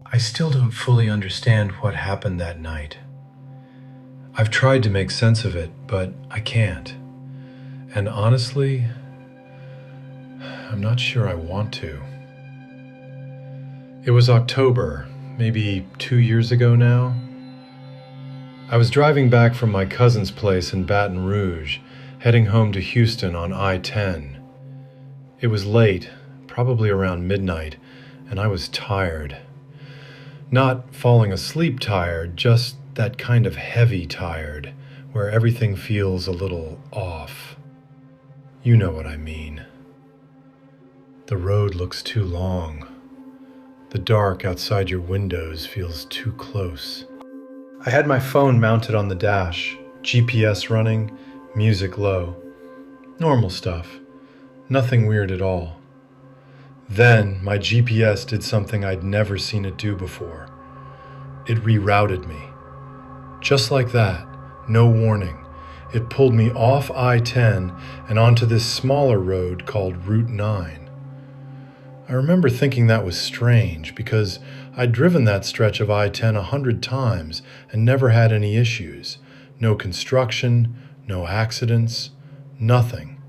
I still don't fully understand what happened that night. I've tried to make sense of it, but I can't. And honestly, I'm not sure I want to. It was October, maybe 2 years ago now. I was driving back from my cousin's place in Baton Rouge, heading home to Houston on I-10. It was late, probably around midnight, and I was tired. Not falling asleep tired, just that kind of heavy tired, where everything feels a little off. You know what I mean. The road looks too long. The dark outside your windows feels too close. I had my phone mounted on the dash, GPS running, music low. Normal stuff. Nothing weird at all. Then my GPS did something I'd never seen it do before. It rerouted me. Just like that, no warning. It pulled me off I-10 and onto this smaller road called Route 9. I remember thinking that was strange because I'd driven that stretch of I-10 100 times and never had any issues. No construction, no accidents, nothing.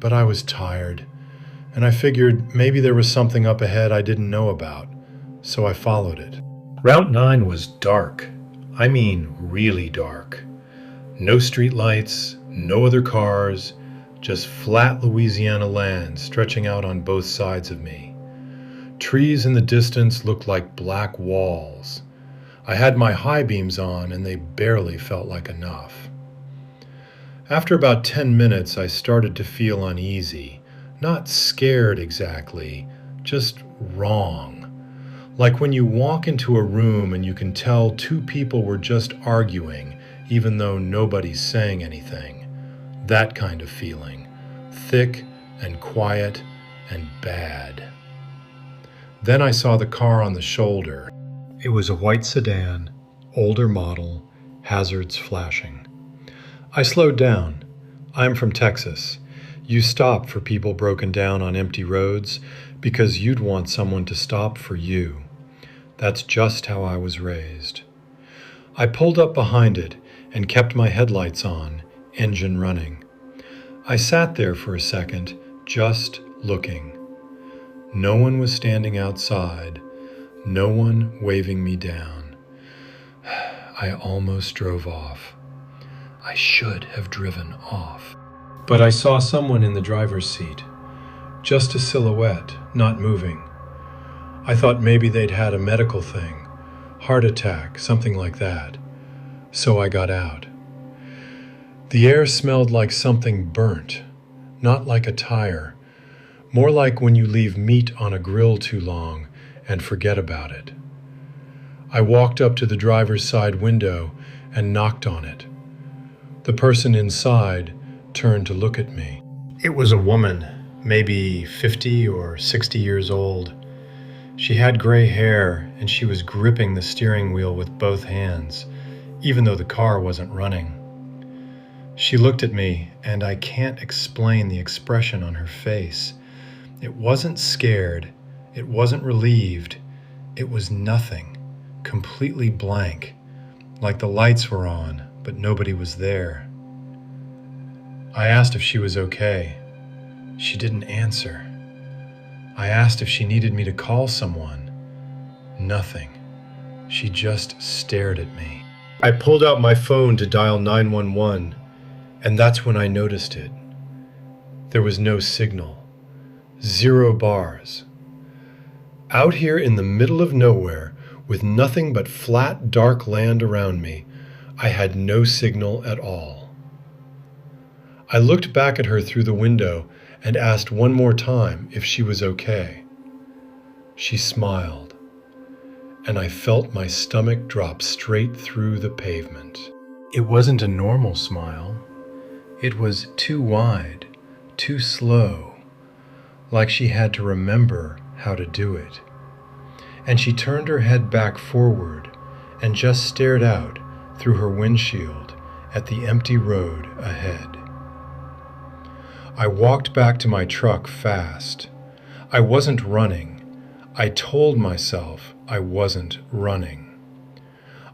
But I was tired, and I figured maybe there was something up ahead I didn't know about, so I followed it. Route 9 was dark. I mean really dark. No streetlights, no other cars, just flat Louisiana land stretching out on both sides of me. Trees in the distance looked like black walls. I had my high beams on and they barely felt like enough. After about 10 minutes, I started to feel uneasy. Not scared exactly, just wrong. Like when you walk into a room and you can tell two people were just arguing, even though nobody's saying anything. That kind of feeling. Thick and quiet and bad. Then I saw the car on the shoulder. It was a white sedan, older model, hazards flashing. I slowed down. I'm from Texas. You stop for people broken down on empty roads because you'd want someone to stop for you. That's just how I was raised. I pulled up behind it and kept my headlights on, engine running. I sat there for a second, just looking. No one was standing outside, no one waving me down. I almost drove off. I should have driven off. But I saw someone in the driver's seat. Just a silhouette, not moving. I thought maybe they'd had a medical thing, heart attack, something like that. So I got out. The air smelled like something burnt, not like a tire, more like when you leave meat on a grill too long and forget about it. I walked up to the driver's side window and knocked on it. The person inside turned to look at me. It was a woman, maybe 50 or 60 years old. She had gray hair and she was gripping the steering wheel with both hands, even though the car wasn't running. She looked at me, and I can't explain the expression on her face. It wasn't scared, it wasn't relieved, it was nothing, completely blank, like the lights were on, but nobody was there. I asked if she was okay. She didn't answer. I asked if she needed me to call someone. Nothing. She just stared at me. I pulled out my phone to dial 911, and that's when I noticed it. There was no signal. 0 bars. Out here in the middle of nowhere, with nothing but flat, dark land around me, I had no signal at all. I looked back at her through the window and asked one more time if she was okay. She smiled, and I felt my stomach drop straight through the pavement. It wasn't a normal smile. It was too wide, too slow, like she had to remember how to do it. And she turned her head back forward and just stared out through her windshield at the empty road ahead. I walked back to my truck fast. I wasn't running. I told myself I wasn't running.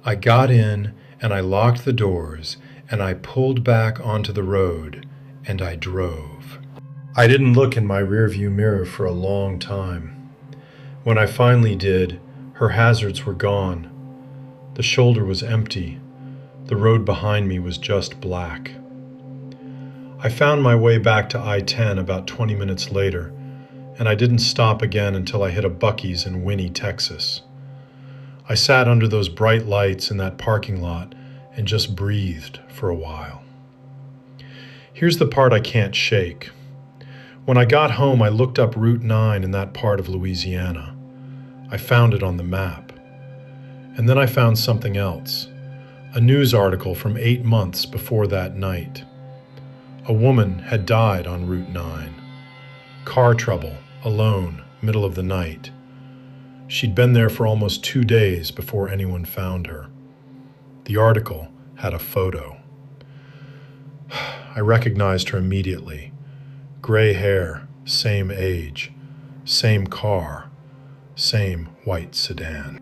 I got in and I locked the doors and I pulled back onto the road and I drove. I didn't look in my rearview mirror for a long time. When I finally did, her hazards were gone. The shoulder was empty. The road behind me was just black. I found my way back to I-10 about 20 minutes later, and I didn't stop again until I hit a Buc-ee's in Winnie, Texas. I sat under those bright lights in that parking lot and just breathed for a while. Here's the part I can't shake. When I got home, I looked up Route 9 in that part of Louisiana. I found it on the map. And then I found something else, a news article from 8 months before that night. A woman had died on Route 9. Car trouble, alone, middle of the night. She'd been there for almost 2 days before anyone found her. The article had a photo. I recognized her immediately. Gray hair, same age, same car, same white sedan.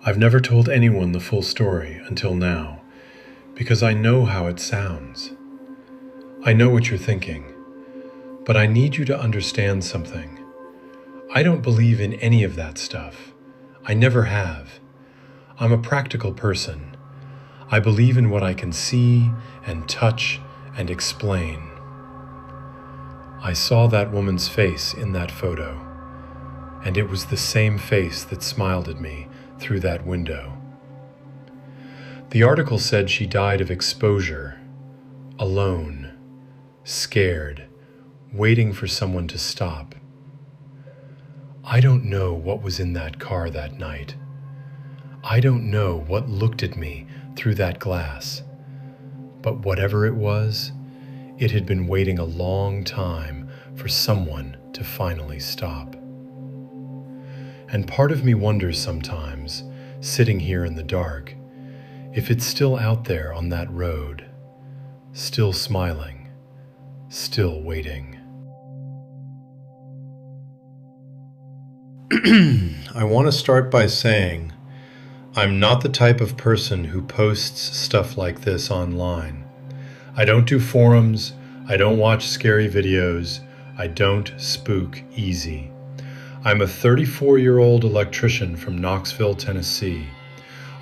I've never told anyone the full story until now, because I know how it sounds. I know what you're thinking, but I need you to understand something. I don't believe in any of that stuff. I never have. I'm a practical person. I believe in what I can see and touch and explain. I saw that woman's face in that photo, and it was the same face that smiled at me through that window. The article said she died of exposure, alone, scared, waiting for someone to stop. I don't know what was in that car that night. I don't know what looked at me through that glass. But whatever it was, it had been waiting a long time for someone to finally stop. And part of me wonders sometimes, sitting here in the dark, if it's still out there on that road, still smiling, still waiting. I want to start by saying, I'm not the type of person who posts stuff like this online. I don't do forums, I don't watch scary videos, I don't spook easy. I'm a 34-year-old electrician from Knoxville, Tennessee.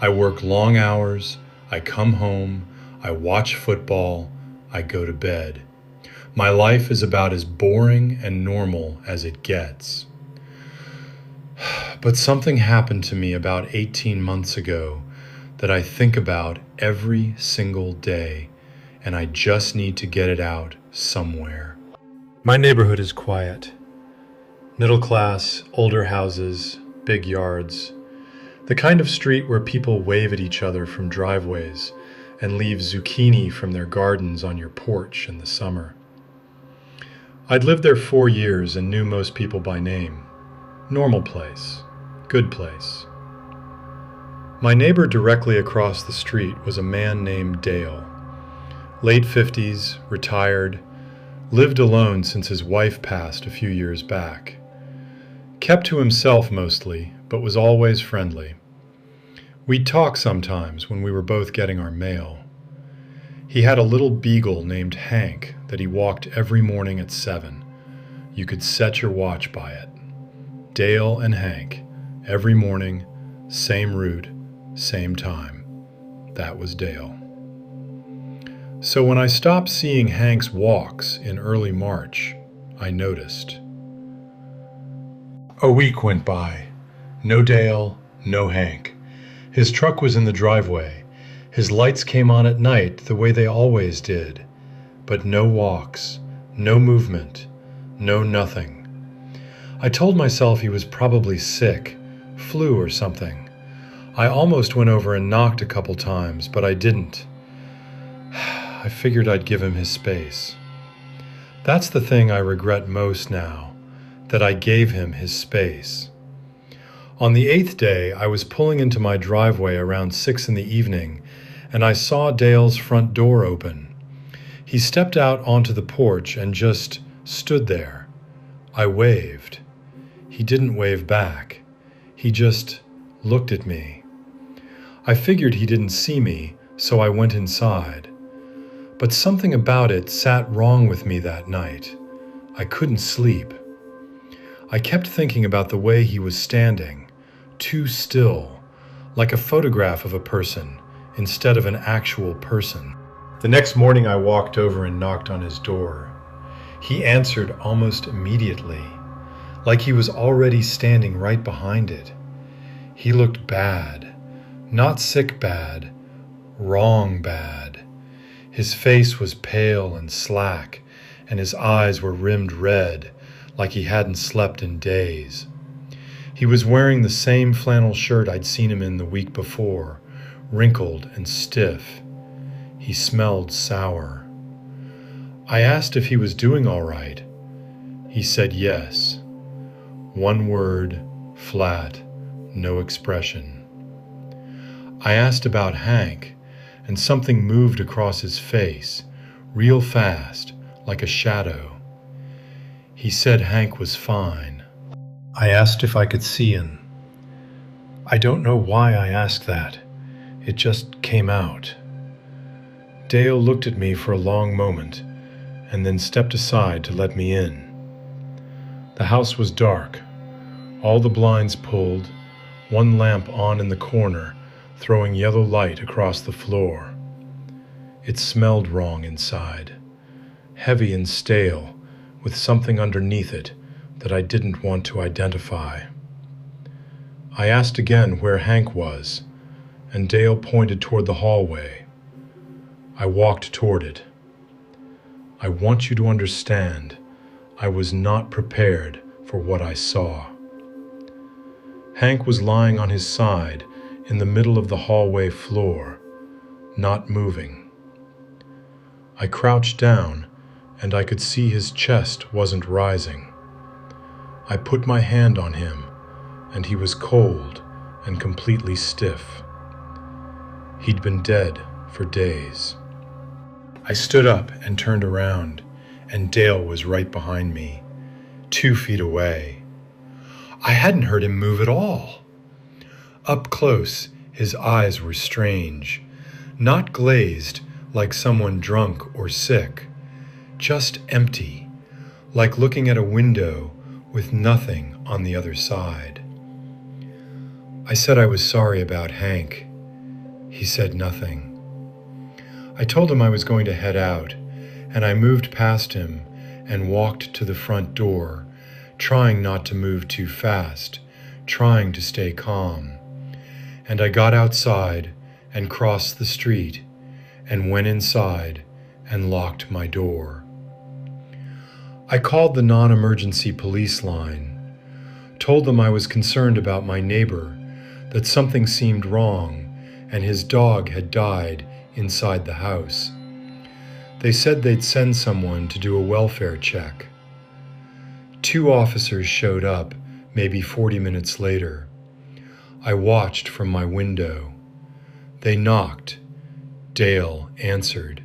I work long hours, I come home, I watch football, I go to bed. My life is about as boring and normal as it gets. But something happened to me about 18 months ago that I think about every single day, and I just need to get it out somewhere. My neighborhood is quiet. Middle class, older houses, big yards. The kind of street where people wave at each other from driveways and leave zucchini from their gardens on your porch in the summer. I'd lived there 4 years and knew most people by name. Normal place. Good place. My neighbor directly across the street was a man named Dale. Late 50s, retired, lived alone since his wife passed a few years back. Kept to himself mostly, but was always friendly. We'd talk sometimes when we were both getting our mail. He had a little beagle named Hank that he walked every morning at 7. You could set your watch by it. Dale and Hank, every morning, same route, same time. That was Dale. So when I stopped seeing Hank's walks in early March, I noticed. A week went by. No Dale, no Hank. His truck was in the driveway. His lights came on at night the way they always did. But no walks, no movement, no nothing. I told myself he was probably sick, flu or something. I almost went over and knocked a couple times, but I didn't. I figured I'd give him his space. That's the thing I regret most now, that I gave him his space. On the 8th day, I was pulling into my driveway around 6 in the evening, and I saw Dale's front door open. He stepped out onto the porch and just stood there. I waved. He didn't wave back. He just looked at me. I figured he didn't see me, so I went inside. But something about it sat wrong with me that night. I couldn't sleep. I kept thinking about the way he was standing, too still, like a photograph of a person instead of an actual person. The next morning I walked over and knocked on his door. He answered almost immediately, like he was already standing right behind it. He looked bad, not sick bad, wrong bad. His face was pale and slack, and his eyes were rimmed red, like he hadn't slept in days. He was wearing the same flannel shirt I'd seen him in the week before, wrinkled and stiff. He smelled sour. I asked if he was doing all right. He said yes. One word, flat, no expression. I asked about Hank, and something moved across his face, real fast, like a shadow. He said Hank was fine. I asked if I could see him. I don't know why I asked that. It just came out. Dale looked at me for a long moment, and then stepped aside to let me in. The house was dark, all the blinds pulled, one lamp on in the corner, throwing yellow light across the floor. It smelled wrong inside, heavy and stale, with something underneath it that I didn't want to identify. I asked again where Hank was, and Dale pointed toward the hallway. I walked toward it. I want you to understand, I was not prepared for what I saw. Hank was lying on his side in the middle of the hallway floor, not moving. I crouched down, and I could see his chest wasn't rising. I put my hand on him, and he was cold and completely stiff. He'd been dead for days. I stood up and turned around, and Dale was right behind me, 2 feet away. I hadn't heard him move at all. Up close, his eyes were strange, not glazed like someone drunk or sick, just empty, like looking at a window with nothing on the other side. I said I was sorry about Hank. He said nothing. I told him I was going to head out, and I moved past him and walked to the front door, trying not to move too fast, trying to stay calm. And I got outside and crossed the street and went inside and locked my door. I called the non-emergency police line, told them I was concerned about my neighbor, that something seemed wrong, and his dog had died inside the house. They said they'd send someone to do a welfare check. 2 officers showed up, maybe 40 minutes later. I watched from my window. They knocked. Dale answered.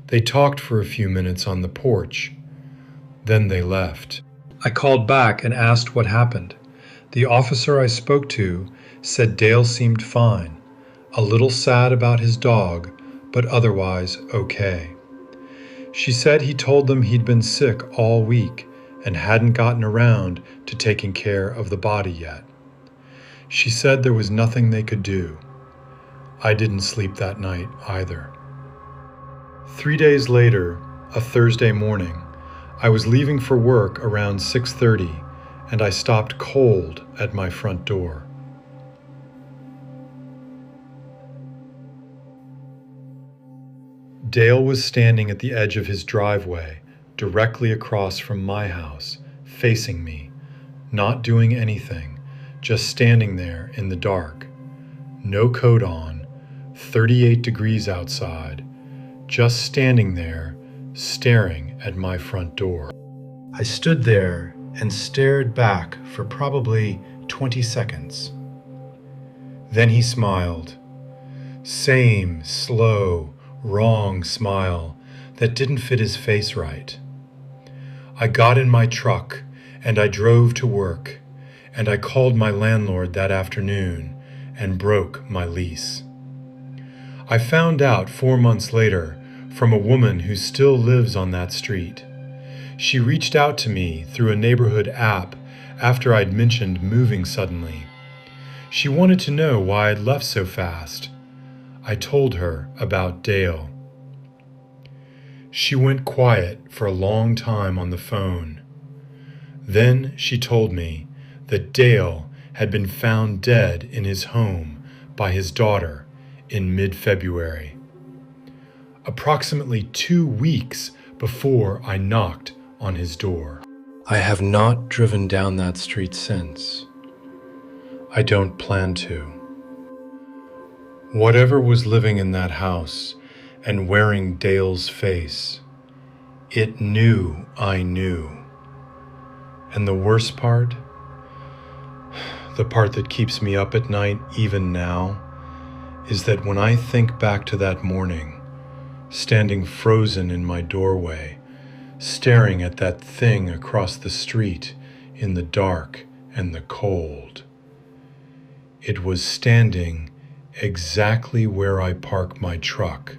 They talked for a few minutes on the porch. Then they left. I called back and asked what happened. The officer I spoke to said Dale seemed fine, a little sad about his dog, but otherwise okay. She said he told them he'd been sick all week and hadn't gotten around to taking care of the body yet. She said there was nothing they could do. I didn't sleep that night either. 3 days later, a Thursday morning, I was leaving for work around 6:30, and I stopped cold at my front door. Dale was standing at the edge of his driveway, directly across from my house, facing me, not doing anything, just standing there in the dark. No coat on, 38 degrees outside, just standing there, staring at my front door. I stood there and stared back for probably 20 seconds. Then he smiled. Same slow, wrong smile that didn't fit his face right. I got in my truck and I drove to work, and I called my landlord that afternoon and broke my lease. I found out 4 months later from a woman who still lives on that street. She reached out to me through a neighborhood app after I'd mentioned moving suddenly. She wanted to know why I'd left so fast. I told her about Dale. She went quiet for a long time on the phone. Then she told me that Dale had been found dead in his home by his daughter in mid-February, approximately 2 weeks before I knocked on his door. I have not driven down that street since. I don't plan to. Whatever was living in that house and wearing Dale's face, it knew I knew. And the worst part, the part that keeps me up at night even now, is that when I think back to that morning, standing frozen in my doorway, staring at that thing across the street in the dark and the cold, it was standing exactly where I park my truck,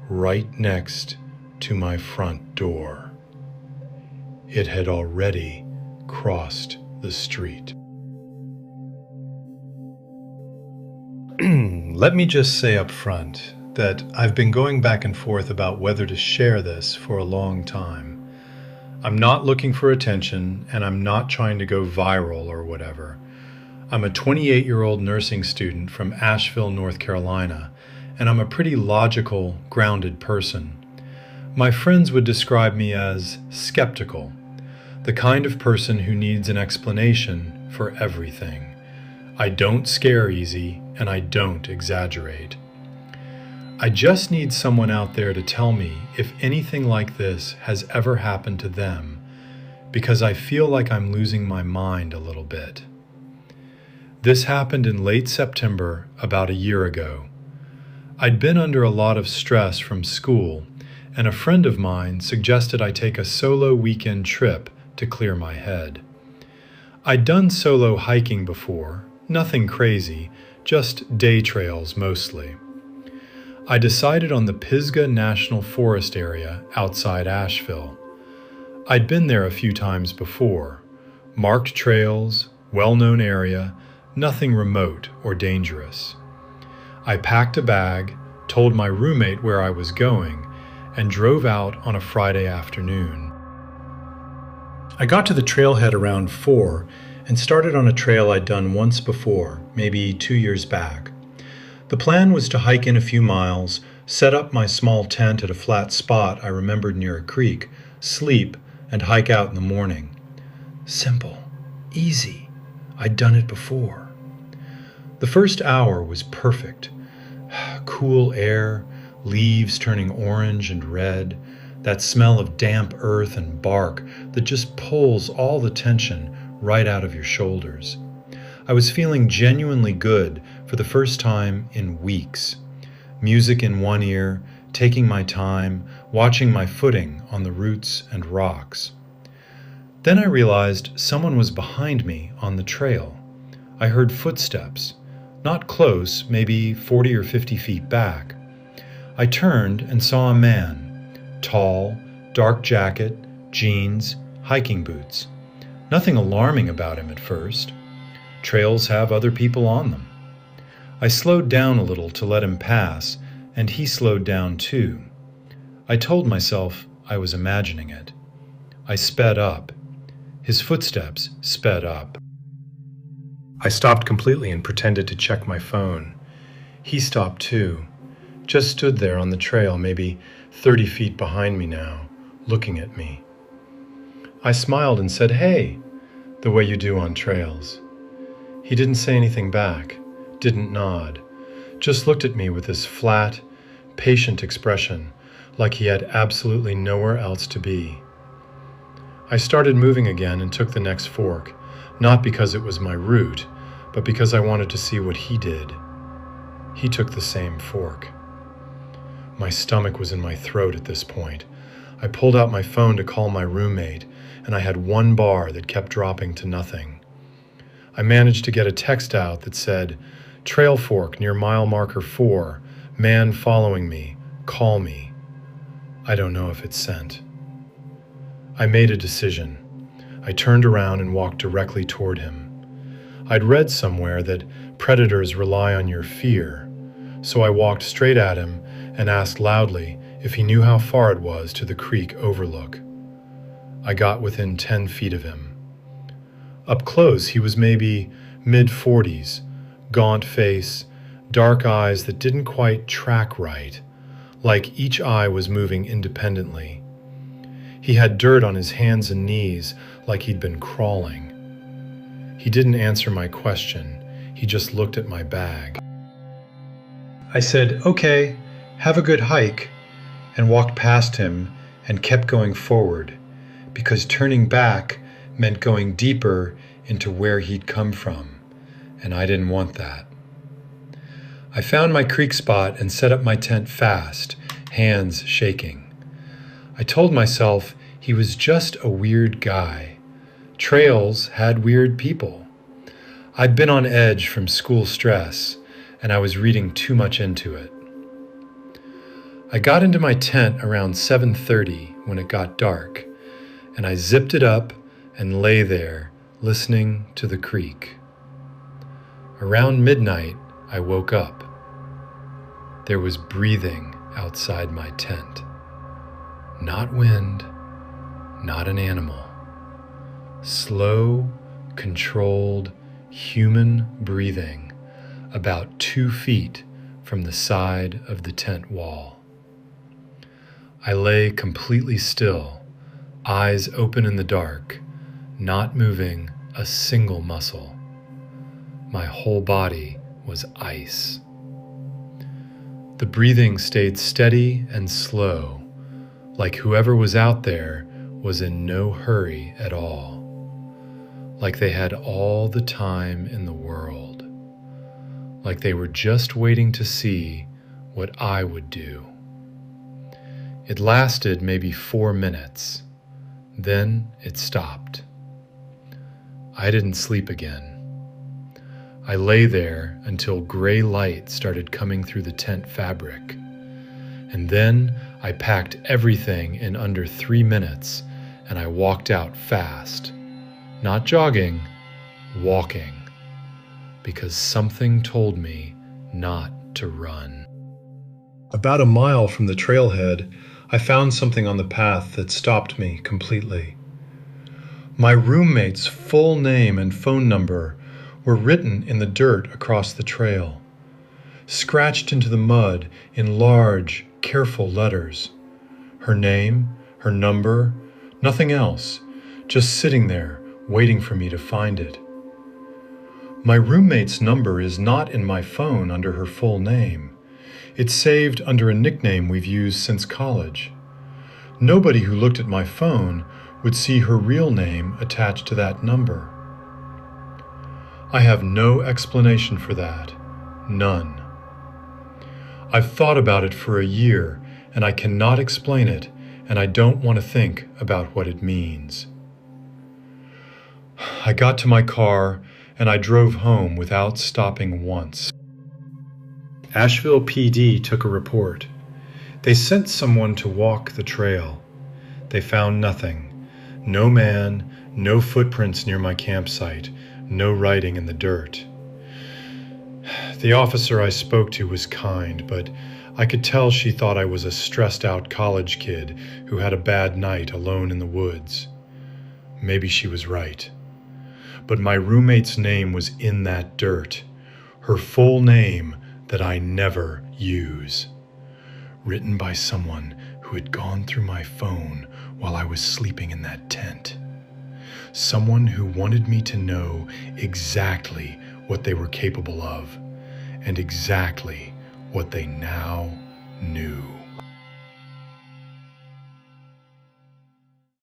right next to my front door. It had already crossed the street. Let me just say up front that I've been going back and forth about whether to share this for a long time. I'm not looking for attention, and I'm not trying to go viral or whatever. I'm a 28-year-old nursing student from Asheville, North Carolina, and I'm a pretty logical, grounded person. My friends would describe me as skeptical, the kind of person who needs an explanation for everything. I don't scare easy, and I don't exaggerate. I just need someone out there to tell me if anything like this has ever happened to them, because I feel like I'm losing my mind a little bit. This happened in late September, about a year ago. I'd been under a lot of stress from school, and a friend of mine suggested I take a solo weekend trip to clear my head. I'd done solo hiking before, nothing crazy, just day trails mostly. I decided on the Pisgah National Forest area outside Asheville. I'd been there a few times before. Marked trails, well-known area, nothing remote or dangerous. I packed a bag, told my roommate where I was going, and drove out on a Friday afternoon. I got to the trailhead around 4 and started on a trail I'd done once before, maybe 2 years back. The plan was to hike in a few miles, set up my small tent at a flat spot I remembered near a creek, sleep, and hike out in the morning. Simple, easy. I'd done it before. The first hour was perfect. Cool air, leaves turning orange and red, that smell of damp earth and bark that just pulls all the tension right out of your shoulders. I was feeling genuinely good for the first time in weeks. Music in one ear, taking my time, watching my footing on the roots and rocks. Then I realized someone was behind me on the trail. I heard footsteps, not close, maybe 40 or 50 feet back. I turned and saw a man, tall, dark jacket, jeans, hiking boots. Nothing alarming about him at first. Trails have other people on them. I slowed down a little to let him pass, and he slowed down too. I told myself I was imagining it. I sped up. His footsteps sped up. I stopped completely and pretended to check my phone. He stopped too, just stood there on the trail, maybe 30 feet behind me now, looking at me. I smiled and said, "Hey," the way you do on trails. He didn't say anything back, didn't nod, just looked at me with this flat, patient expression, like he had absolutely nowhere else to be. I started moving again and took the next fork, not because it was my route, but because I wanted to see what he did. He took the same fork. My stomach was in my throat at this point. I pulled out my phone to call my roommate, and I had one bar that kept dropping to nothing. I managed to get a text out that said, "Trail fork near mile marker 4, man following me, call me." I don't know if it's sent. I made a decision. I turned around and walked directly toward him. I'd read somewhere that predators rely on your fear, so I walked straight at him and asked loudly if he knew how far it was to the creek overlook. I got within 10 feet of him. Up close, he was maybe mid-40s, gaunt face, dark eyes that didn't quite track right, like each eye was moving independently. He had dirt on his hands and knees, like he'd been crawling. He didn't answer my question. He just looked at my bag. I said, "Okay, have a good hike," and walked past him and kept going forward, because turning back meant going deeper into where he'd come from, and I didn't want that. I found my creek spot and set up my tent fast, hands shaking. I told myself he was just a weird guy. Trails had weird people. I'd been on edge from school stress, and I was reading too much into it. I got into my tent around 7:30 when it got dark, and I zipped it up and lay there, listening to the creek. Around midnight, I woke up. There was breathing outside my tent. Not wind, not an animal. Slow, controlled, human breathing about 2 feet from the side of the tent wall. I lay completely still, eyes open in the dark, not moving a single muscle. My whole body was ice. The breathing stayed steady and slow, like whoever was out there was in no hurry at all, like they had all the time in the world, like they were just waiting to see what I would do. It lasted maybe 4 minutes. Then it stopped. I didn't sleep again. I lay there until gray light started coming through the tent fabric. And then I packed everything in under 3 minutes, and I walked out fast. Not jogging, walking, because something told me not to run. About a mile from the trailhead, I found something on the path that stopped me completely. My roommate's full name and phone number were written in the dirt across the trail, scratched into the mud in large, careful letters. Her name, her number, nothing else, just sitting there, waiting for me to find it. My roommate's number is not in my phone under her full name. It's saved under a nickname we've used since college. Nobody who looked at my phone would see her real name attached to that number. I have no explanation for that. None. I've thought about it for a year, and I cannot explain it, and I don't want to think about what it means. I got to my car, and I drove home without stopping once. Asheville PD took a report. They sent someone to walk the trail. They found nothing. No man, no footprints near my campsite, no writing in the dirt. The officer I spoke to was kind, but I could tell she thought I was a stressed-out college kid who had a bad night alone in the woods. Maybe she was right. But my roommate's name was in that dirt. Her full name that I never use. Written by someone who had gone through my phone while I was sleeping in that tent. Someone who wanted me to know exactly what they were capable of, and exactly what they now knew.